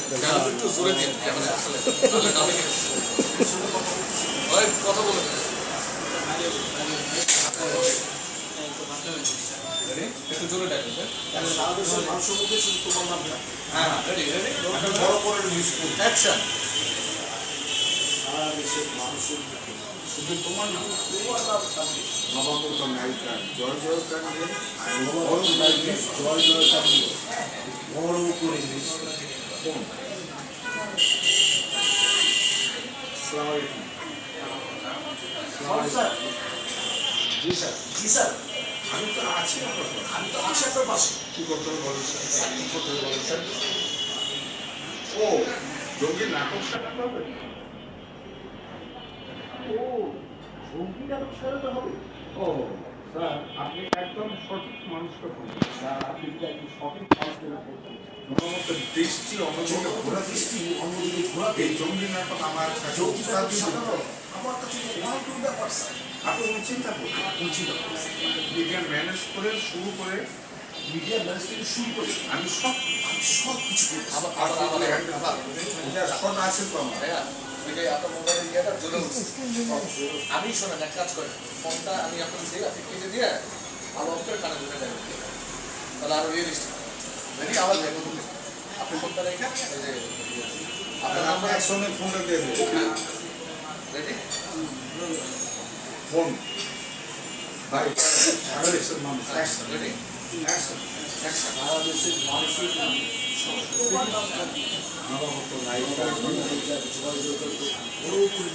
একটু জোরে দিন ক্যামেরা আসলে কথা বলে একটু জোরে ডাকবেন সারা দেশের মানুষের মধ্যে শুধু তোমার নাম হ্যাঁ রেডি রেডি বড় করে অ্যাকশন সারা দেশের মানুষের মুখে শুধু তোমার নাম নবাগত নায়িকা জয় জয় কান্ডে বড় নায়িকা জয় জয় কান্ডে বড় করে ফোন জি স্যার জি স্যার আমি তো আছি আপনার পাশে কি করতে হবে বলেন স্যার কি করতে হবে বলেন স্যার ও জঙ্গি নাটক সাজাতে হবে ও জঙ্গি নাটক সাজাতে হবে ও স্যার আপনি একদম সঠিক মানুষকে বলছেন স্যার আপনি কি একদম সঠিক মানুষকে বলছেন দৃষ্টি অন্যদিকে ঘোরা দৃষ্টি অন্যদিকে ঘোরা এই জঙ্গি নাটক আমার কাছে আমার কাছে অনেকগুলো ব্যাপার স্যার আপনি চিন্তা করুন মিডিয়া ম্যানেজ করে শুরু করে মিডিয়া ম্যানেজ থেকে শুরু করে আমি সব কিছু সব আছে তো আমার আপনার মোবাইলের ইয়েটা জ্বলে উঠছে আমি শোনেন এক কাজ করেন ফোনটা আমি আপনাকে দিয়ে আপনি কেটে দিয়ে আবার করে কানে ঢুকে যাবেন তাহলে আরো রিয়েলিস্টিক রেডি আবার দেখুন আপনি ফোনটা রেখে আপনার আমরা একসঙ্গে ফোনটা দিয়ে দেবো রেডি ফোন ভাই সারা দেশের মানুষ অ্যাকশন রেডি অ্যাকশন অ্যাকশন সারা দেশের মানুষের নবাগত নায়িকা বড় করে